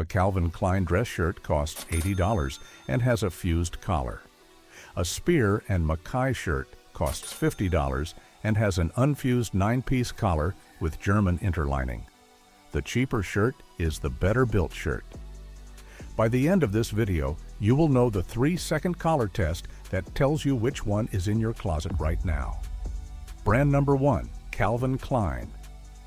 A Calvin Klein dress shirt costs $80 and has a fused collar. A Spier and Mackay shirt costs $50 and has an unfused 9-piece collar with German interlining. The cheaper shirt is the better built shirt. By the end of this video, you will know the 3-second collar test that tells you which one is in your closet right now. Brand number 1, Calvin Klein.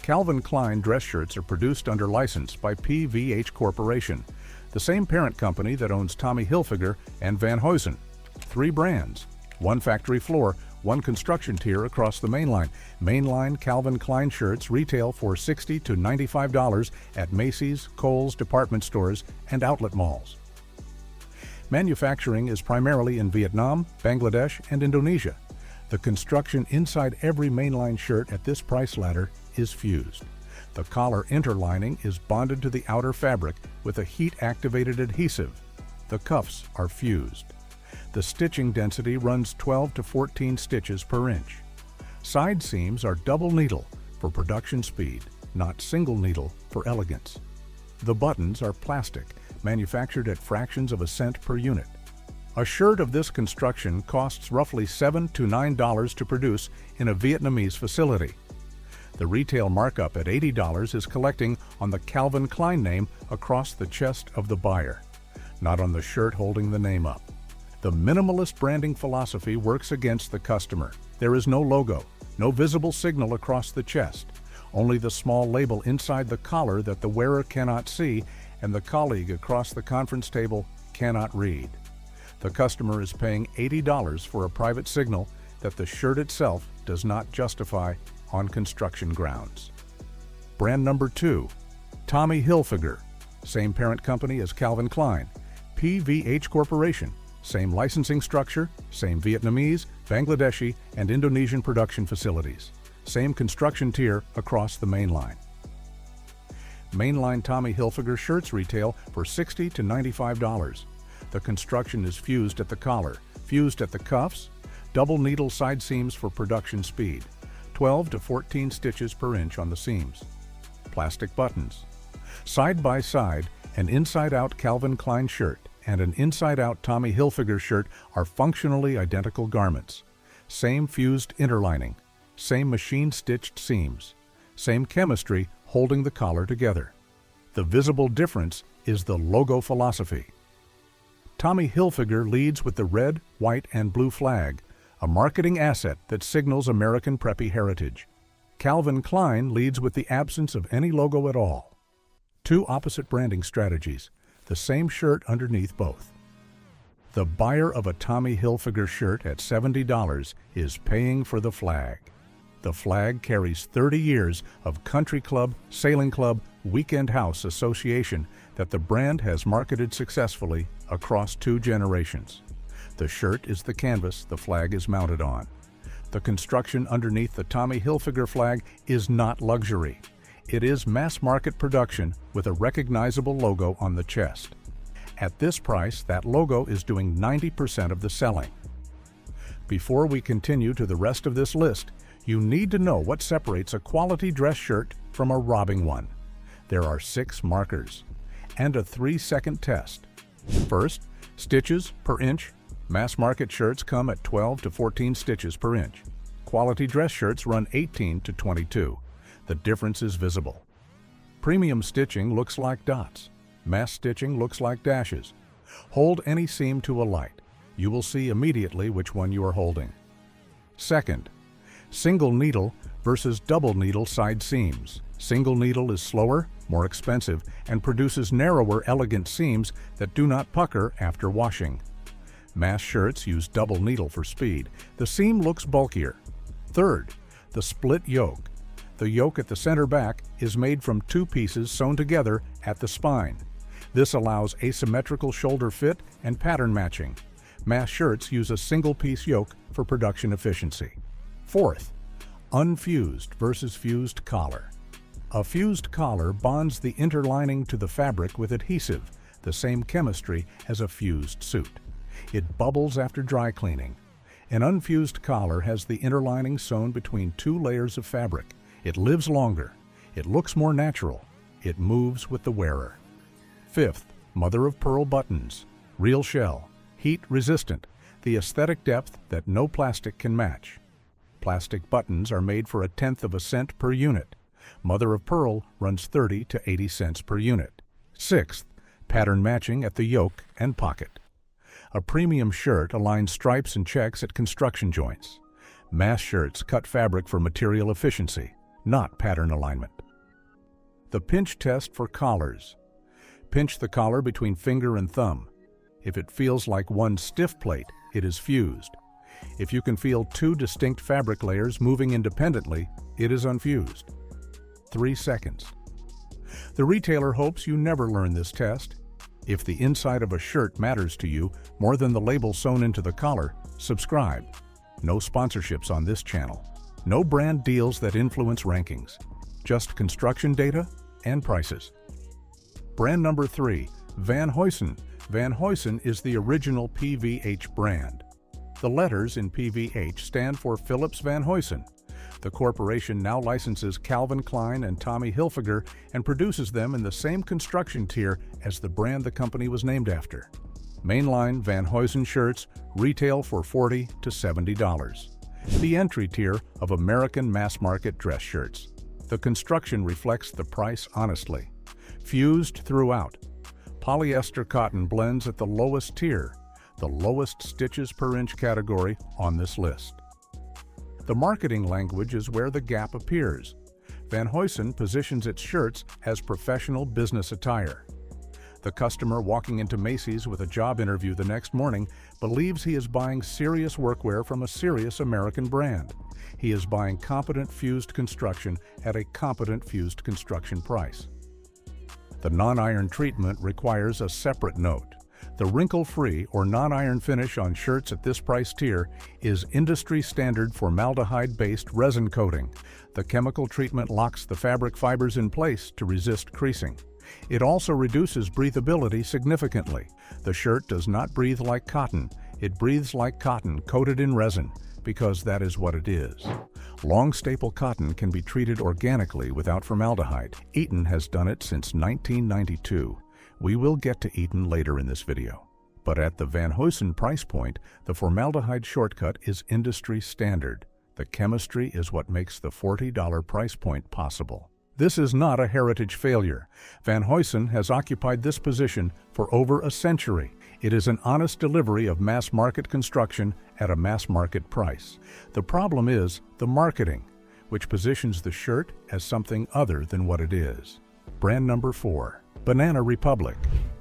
Calvin Klein dress shirts are produced under license by PVH Corporation, the same parent company that owns Tommy Hilfiger and Van Heusen. 3 brands, 1 factory floor, 1 construction tier across the mainline. Mainline Calvin Klein shirts retail for $60 to $95 at Macy's, Kohl's department stores, and outlet malls. Manufacturing is primarily in Vietnam, Bangladesh, and Indonesia. The construction inside every mainline shirt at this price ladder is fused. The collar interlining is bonded to the outer fabric with a heat-activated adhesive. The cuffs are fused. The stitching density runs 12 to 14 stitches per inch. Side seams are double needle for production speed, not single needle for elegance. The buttons are plastic, manufactured at fractions of a cent per unit. A shirt of this construction costs roughly $7 to $9 to produce in a Vietnamese facility. The retail markup at $80 is collecting on the Calvin Klein name across the chest of the buyer, not on the shirt holding the name up. The minimalist branding philosophy works against the customer. There is no logo, no visible signal across the chest, only the small label inside the collar that the wearer cannot see and the colleague across the conference table cannot read. The customer is paying $80 for a private signal that the shirt itself does not justify on construction grounds. Brand number 2, Tommy Hilfiger. Same parent company as Calvin Klein. PVH Corporation. Same licensing structure, same Vietnamese, Bangladeshi, and Indonesian production facilities. Same construction tier across the mainline. Mainline Tommy Hilfiger shirts retail for $60 to $95. The construction is fused at the collar, fused at the cuffs, double needle side seams for production speed, 12 to 14 stitches per inch on the seams. Plastic buttons. Side by side, an inside-out Calvin Klein shirt and an inside-out Tommy Hilfiger shirt are functionally identical garments. Same fused interlining, same machine-stitched seams, same chemistry holding the collar together. The visible difference is the logo philosophy. Tommy Hilfiger leads with the red, white, and blue flag, a marketing asset that signals American preppy heritage. Calvin Klein leads with the absence of any logo at all. 2 opposite branding strategies, the same shirt underneath both. The buyer of a Tommy Hilfiger shirt at $70 is paying for the flag. The flag carries 30 years of country club, sailing club, weekend house association that the brand has marketed successfully across 2 generations. The shirt is the canvas the flag is mounted on. The construction underneath the Tommy Hilfiger flag is not luxury. It is mass market production with a recognizable logo on the chest. At this price, that logo is doing 90% of the selling. Before we continue to the rest of this list, you need to know what separates a quality dress shirt from a robbing one. There are 6 markers and a 3-second test. First, stitches per inch. Mass market shirts come at 12 to 14 stitches per inch. Quality dress shirts run 18 to 22. The difference is visible. Premium stitching looks like dots. Mass stitching looks like dashes. Hold any seam to a light. You will see immediately which one you are holding. Second, single needle versus double needle side seams. Single needle is slower, more expensive, and produces narrower, elegant seams that do not pucker after washing. Mass shirts use double needle for speed. The seam looks bulkier. Third, the split yoke. The yoke at the center back is made from 2 pieces sewn together at the spine. This allows asymmetrical shoulder fit and pattern matching. Mass shirts use a single-piece yoke for production efficiency. Fourth, unfused versus fused collar. A fused collar bonds the interlining to the fabric with adhesive, the same chemistry as a fused suit. It bubbles after dry cleaning. An unfused collar has the interlining sewn between 2 layers of fabric. It lives longer. It looks more natural. It moves with the wearer. Fifth, mother of pearl buttons. Real shell, heat resistant, the aesthetic depth that no plastic can match. Plastic buttons are made for 1/10 of a cent per unit. Mother of pearl runs 30 to 80 cents per unit. Sixth, pattern matching at the yoke and pocket. A premium shirt aligns stripes and checks at construction joints. Mass shirts cut fabric for material efficiency, not pattern alignment. The pinch test for collars. Pinch the collar between finger and thumb. If it feels like one stiff plate, it is fused. If you can feel 2 distinct fabric layers moving independently, it is unfused. 3 seconds. The retailer hopes you never learn this test. If the inside of a shirt matters to you more than the label sewn into the collar, subscribe. No sponsorships on this channel. No brand deals that influence rankings. Just construction data and prices. Brand number 3, Van Heusen. Van Heusen is the original PVH brand. The letters in PVH stand for Philips Van Heusen. The corporation now licenses Calvin Klein and Tommy Hilfiger and produces them in the same construction tier as the brand the company was named after. Mainline Van Heusen shirts retail for $40 to $70. The entry tier of American mass-market dress shirts. The construction reflects the price honestly. Fused throughout. Polyester cotton blends at the lowest tier, the lowest stitches per inch category on this list. The marketing language is where the gap appears. Van Heusen positions its shirts as professional business attire. The customer walking into Macy's with a job interview the next morning believes he is buying serious workwear from a serious American brand. He is buying competent fused construction at a competent fused construction price. The non-iron treatment requires a separate note. The wrinkle-free or non-iron finish on shirts at this price tier is industry-standard formaldehyde-based resin coating. The chemical treatment locks the fabric fibers in place to resist creasing. It also reduces breathability significantly. The shirt does not breathe like cotton. It breathes like cotton coated in resin, because that is what it is. Long staple cotton can be treated organically without formaldehyde. Eton has done it since 1992. We will get to Eton later in this video. But at the Van Heusen price point, the formaldehyde shortcut is industry standard. The chemistry is what makes the $40 price point possible. This is not a heritage failure. Van Heusen has occupied this position for over a century. It is an honest delivery of mass market construction at a mass market price. The problem is the marketing, which positions the shirt as something other than what it is. Brand number 4, Banana Republic,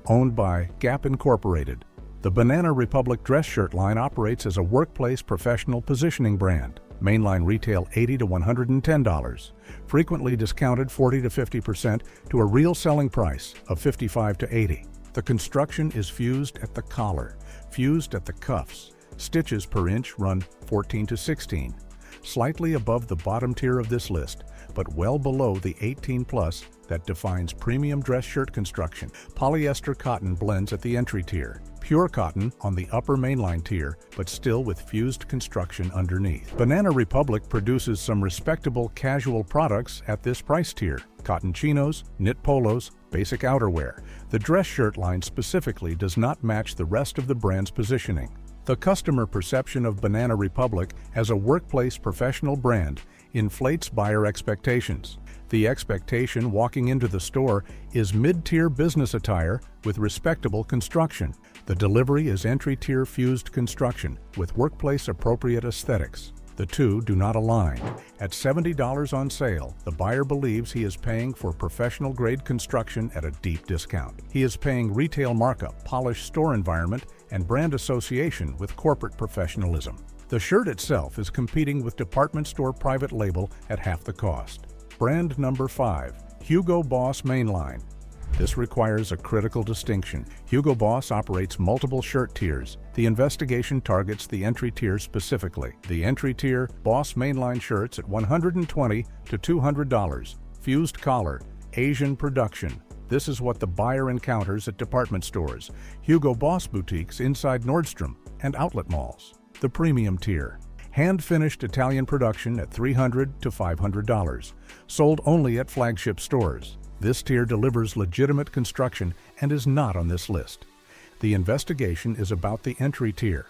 owned by Gap Incorporated. The Banana Republic dress shirt line operates as a workplace professional positioning brand. Mainline retail $80 to $110, frequently discounted 40 to 50% to a real selling price of $55 to $80. The construction is fused at the collar, fused at the cuffs. Stitches per inch run 14 to 16, slightly above the bottom tier of this list, but well below the 18+ that defines premium dress shirt construction. Polyester cotton blends at the entry tier. Pure cotton on the upper mainline tier, but still with fused construction underneath. Banana Republic produces some respectable casual products at this price tier. Cotton chinos, knit polos, basic outerwear. The dress shirt line specifically does not match the rest of the brand's positioning. The customer perception of Banana Republic as a workplace professional brand inflates buyer expectations. The expectation walking into the store is mid-tier business attire with respectable construction. The delivery is entry-tier fused construction with workplace-appropriate aesthetics. The two do not align. At $70 on sale, the buyer believes he is paying for professional-grade construction at a deep discount. He is paying retail markup, polished store environment, and brand association with corporate professionalism. The shirt itself is competing with department store private label at half the cost. Brand number 5, Hugo Boss Mainline. This requires a critical distinction. Hugo Boss operates multiple shirt tiers. The investigation targets the entry tier specifically. The entry tier, Boss Mainline shirts at $120 to $200. Fused collar, Asian production. This is what the buyer encounters at department stores, Hugo Boss boutiques inside Nordstrom, and outlet malls. The premium tier. Hand-finished Italian production at $300 to $500, sold only at flagship stores. This tier delivers legitimate construction and is not on this list. The investigation is about the entry tier,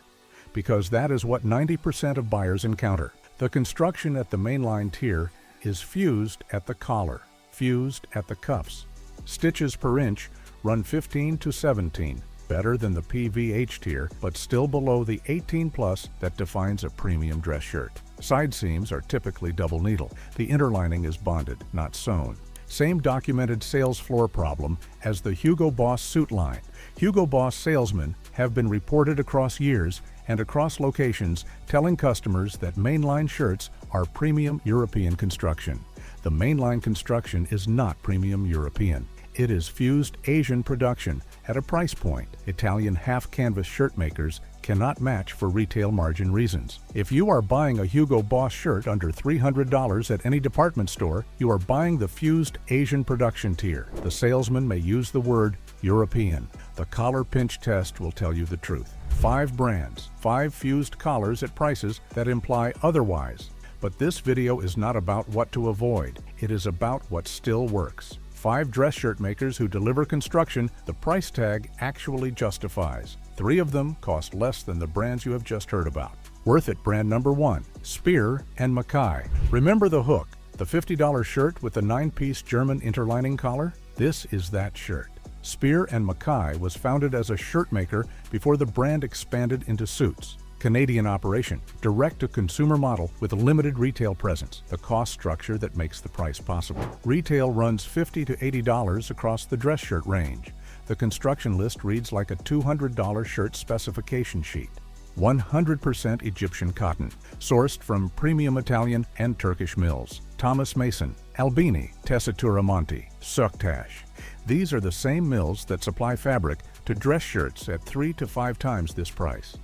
because that is what 90% of buyers encounter. The construction at the mainline tier is fused at the collar, fused at the cuffs. Stitches per inch run 15 to 17, better than the PVH tier, but still below the 18+ that defines a premium dress shirt. Side seams are typically double needle. The interlining is bonded, not sewn. Same documented sales floor problem as the Hugo Boss suit line. Hugo Boss salesmen have been reported across years and across locations telling customers that mainline shirts are premium European construction. The mainline construction is not premium European. It is fused Asian production at a price point Italian half-canvas shirt makers cannot match for retail margin reasons. If you are buying a Hugo Boss shirt under $300 at any department store, you are buying the fused Asian production tier. The salesman may use the word European. The collar pinch test will tell you the truth. 5 brands, 5 fused collars at prices that imply otherwise. But this video is not about what to avoid. It is about what still works. 5 dress shirt makers who deliver construction the price tag actually justifies. 3 of them cost less than the brands you have just heard about. Worth it brand number 1, Spier and Mackay. Remember the hook, the $50 shirt with the 9-piece German interlining collar? This is that shirt. Spier and Mackay was founded as a shirt maker before the brand expanded into suits. Canadian operation, direct-to-consumer model with a limited retail presence, the cost structure that makes the price possible. Retail runs $50 to $80 across the dress shirt range. The construction list reads like a $200 shirt specification sheet. 100% Egyptian cotton, sourced from premium Italian and Turkish mills. Thomas Mason, Albini, Tessitura Monte, Suktash. These are the same mills that supply fabric to dress shirts at 3 to 5 times this price.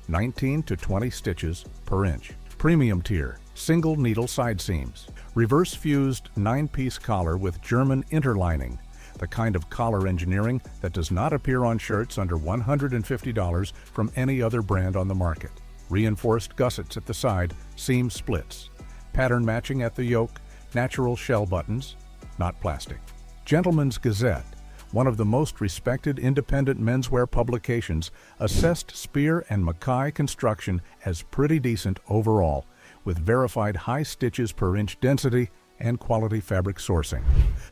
19 to 20 stitches per inch. Premium tier, single needle side seams. Reverse fused 9-piece collar with German interlining, the kind of collar engineering that does not appear on shirts under $150 from any other brand on the market. Reinforced gussets at the side, seam splits. Pattern matching at the yoke, natural shell buttons, not plastic. Gentleman's Gazette, one of the most respected independent menswear publications, assessed Spier and Mackay construction as pretty decent overall, with verified high stitches per inch density and quality fabric sourcing.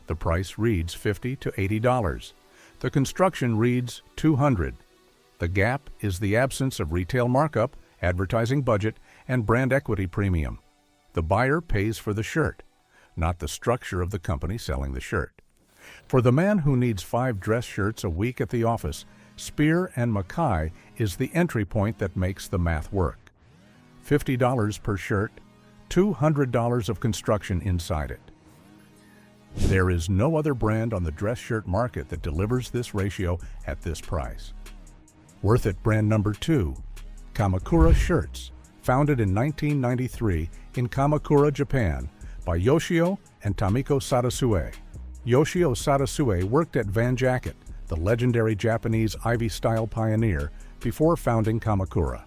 The price reads $50 to $80. The construction reads $200. The gap is the absence of retail markup, advertising budget, and brand equity premium. The buyer pays for the shirt, not the structure of the company selling the shirt. For the man who needs 5 dress shirts a week at the office, Spier and Mackay is the entry point that makes the math work. $50 per shirt, $200 of construction inside it. There is no other brand on the dress shirt market that delivers this ratio at this price. Worth it brand number 2, Kamakura Shirts, founded in 1993 in Kamakura, Japan, by Yoshio and Tamiko Sadasue. Yoshio Sadasue worked at Van Jacket, the legendary Japanese Ivy-style pioneer, before founding Kamakura.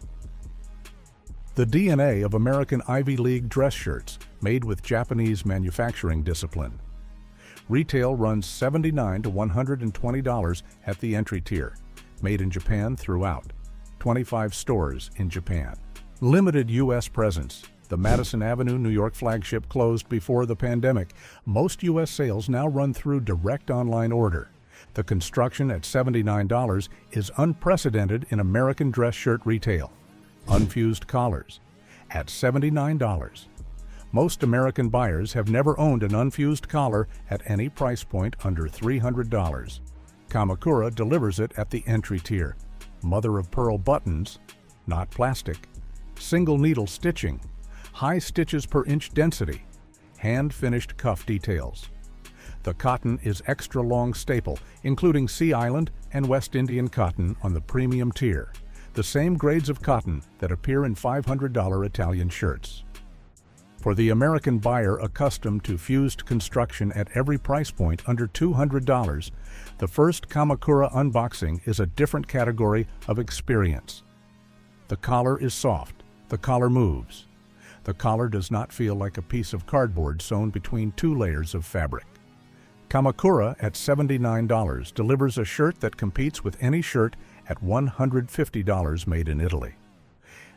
The DNA of American Ivy League dress shirts, made with Japanese manufacturing discipline. Retail runs $79 to $120 at the entry tier. Made in Japan throughout. 25 stores in Japan. Limited U.S. presence. The Madison Avenue, New York flagship closed before the pandemic. Most U.S. sales now run through direct online order. The construction at $79 is unprecedented in American dress shirt retail. Unfused collars at $79. Most American buyers have never owned an unfused collar at any price point under $300. Kamakura delivers it at the entry tier. Mother of pearl buttons, not plastic. Single needle stitching. High stitches per inch density, hand-finished cuff details. The cotton is extra long staple, including Sea Island and West Indian cotton on the premium tier, the same grades of cotton that appear in $500 Italian shirts. For the American buyer accustomed to fused construction at every price point under $200, the first Kamakura unboxing is a different category of experience. The collar is soft, the collar moves. The collar does not feel like a piece of cardboard sewn between 2 layers of fabric. Kamakura at $79 delivers a shirt that competes with any shirt at $150 made in Italy.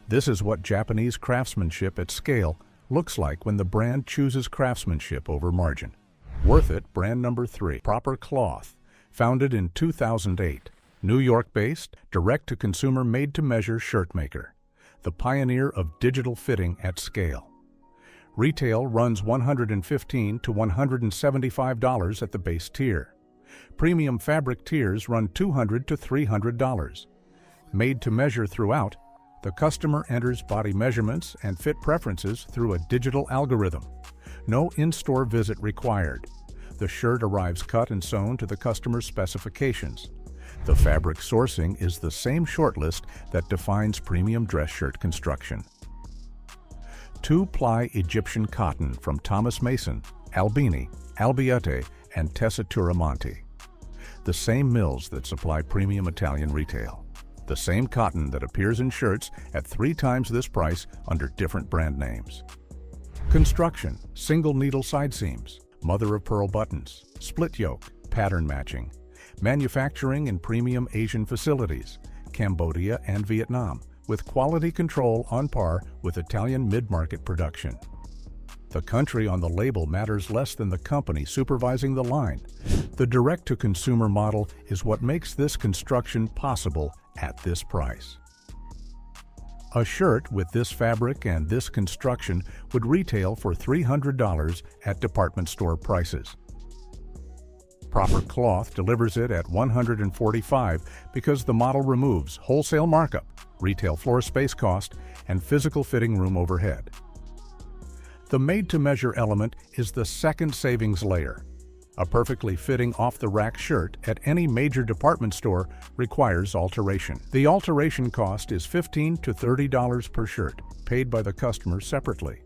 This is what Japanese craftsmanship at scale looks like when the brand chooses craftsmanship over margin. Worth it, brand number 3, Proper Cloth, founded in 2008, New York-based, direct-to-consumer made-to-measure shirt maker, the pioneer of digital fitting at scale. Retail runs $115 to $175 at the base tier. Premium fabric tiers run $200 to $300. Made to measure throughout, the customer enters body measurements and fit preferences through a digital algorithm. No in-store visit required. The shirt arrives cut and sewn to the customer's specifications. The fabric sourcing is the same shortlist that defines premium dress shirt construction. 2-ply Egyptian cotton from Thomas Mason, Albini, Albiete, and Tessitura Monti. The same mills that supply premium Italian retail. The same cotton that appears in shirts at 3 times this price under different brand names. Construction, single needle side seams, mother-of-pearl buttons, split yoke, pattern matching. Manufacturing in premium Asian facilities, Cambodia and Vietnam, with quality control on par with Italian mid-market production. The country on the label matters less than the company supervising the line. The direct-to-consumer model is what makes this construction possible at this price. A shirt with this fabric and this construction would retail for $300 at department store prices. Proper Cloth delivers it at $145 because the model removes wholesale markup, retail floor space cost, and physical fitting room overhead. The made-to-measure element is the second savings layer. A perfectly fitting off-the-rack shirt at any major department store requires alteration. The alteration cost is $15 to $30 per shirt, paid by the customer separately.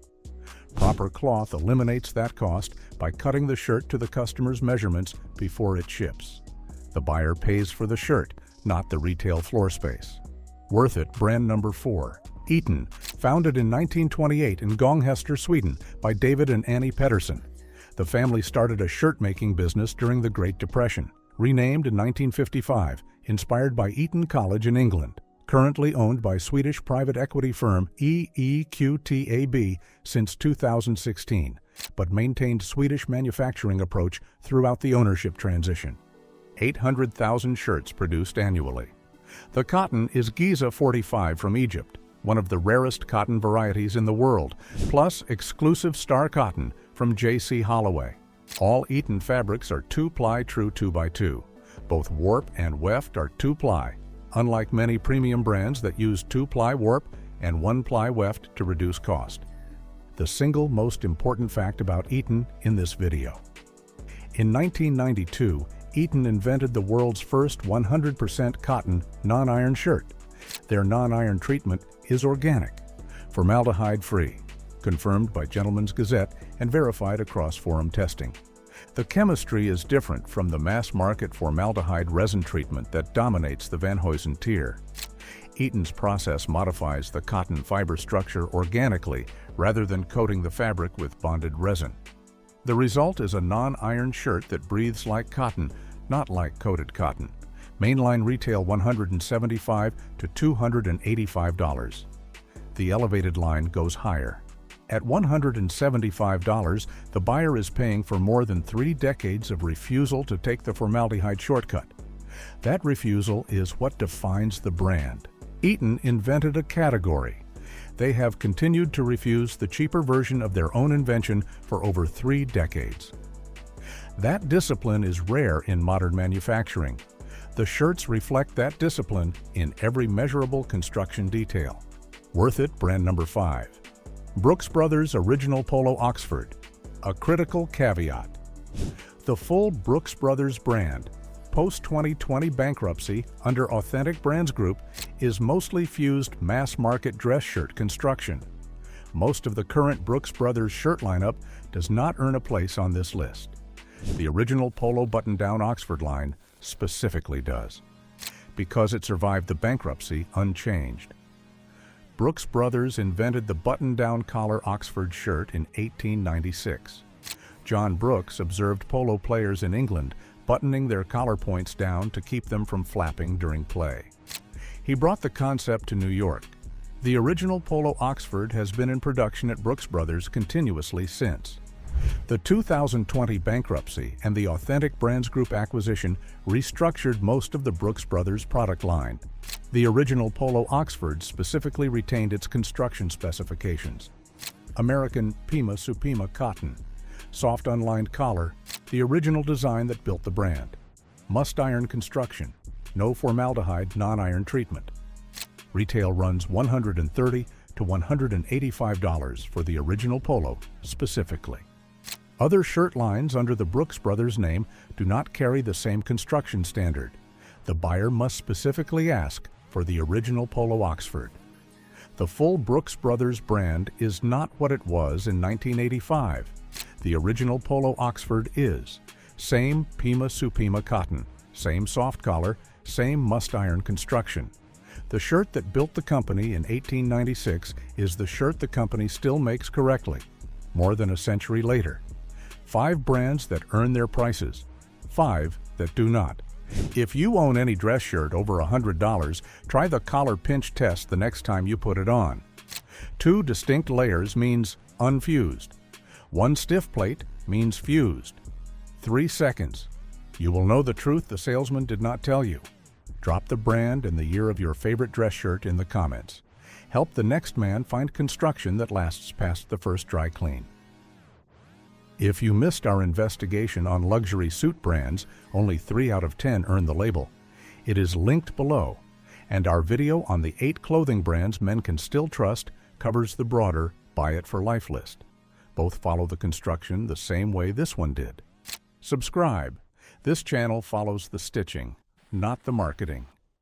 Proper Cloth eliminates that cost by cutting the shirt to the customer's measurements before it ships. The buyer pays for the shirt, not the retail floor space. Worth it, brand number 4, Eton, founded in 1928 in Gånghester, Sweden by David and Annie Pettersson. The family started a shirt-making business during the Great Depression, renamed in 1955, inspired by Eton College in England. Currently owned by Swedish private equity firm EEQTAB since 2016, but maintained Swedish manufacturing approach throughout the ownership transition. 800,000 shirts produced annually. The cotton is Giza 45 from Egypt, one of the rarest cotton varieties in the world, plus exclusive star cotton from J.C. Holloway. All Eton fabrics are 2-ply true 2x2. Both warp and weft are 2-ply, unlike many premium brands that use 2-ply warp and 1-ply weft to reduce cost. The single most important fact about Eton in this video. In 1992, Eton invented the world's first 100% cotton non-iron shirt. Their non-iron treatment is organic, formaldehyde-free, confirmed by Gentleman's Gazette and verified across forum testing. The chemistry is different from the mass-market formaldehyde resin treatment that dominates the Van Heusen tier. Eton's process modifies the cotton fiber structure organically rather than coating the fabric with bonded resin. The result is a non-iron shirt that breathes like cotton, not like coated cotton. Mainline retail $175 to $285. The elevated line goes higher. At $175, the buyer is paying for more than 3 decades of refusal to take the formaldehyde shortcut. That refusal is what defines the brand. Eton invented a category. They have continued to refuse the cheaper version of their own invention for over 3 decades. That discipline is rare in modern manufacturing. The shirts reflect that discipline in every measurable construction detail. Worth it, brand number 5. Brooks Brothers Original Polo Oxford. A critical caveat. The full Brooks Brothers brand, post-2020 bankruptcy under Authentic Brands Group, is mostly fused mass-market dress shirt construction. Most of the current Brooks Brothers shirt lineup does not earn a place on this list. The original polo button-down Oxford line specifically does, because it survived the bankruptcy unchanged. Brooks Brothers invented the button-down collar Oxford shirt in 1896. John Brooks observed polo players in England buttoning their collar points down to keep them from flapping during play. He brought the concept to New York. The original Polo Oxford has been in production at Brooks Brothers continuously since. The 2020 bankruptcy and the Authentic Brands Group acquisition restructured most of the Brooks Brothers product line. The original Polo Oxford specifically retained its construction specifications. American Pima Supima cotton, soft unlined collar, the original design that built the brand. Must iron construction, no formaldehyde non-iron treatment. Retail runs $130 to $185 for the original polo specifically. Other shirt lines under the Brooks Brothers name do not carry the same construction standard. The buyer must specifically ask for the original Polo Oxford. The full Brooks Brothers brand is not what it was in 1985. The original Polo Oxford is same Pima Supima cotton, same soft collar, same must iron construction. The shirt that built the company in 1896 is the shirt the company still makes correctly, more than a century later. 5 brands that earn their prices, 5 that do not. If you own any dress shirt over $100, try the collar pinch test the next time you put it on. 2 distinct layers means unfused. 1 stiff plate means fused. 3 seconds. You will know the truth the salesman did not tell you. Drop the brand and the year of your favorite dress shirt in the comments. Help the next man find construction that lasts past the first dry clean. If you missed our investigation on luxury suit brands, only 3 out of 10 earn the label. It is linked below, and our video on the 8 clothing brands men can still trust covers the broader Buy It for Life list. Both follow the construction the same way this one did. Subscribe. This channel follows the stitching, not the marketing.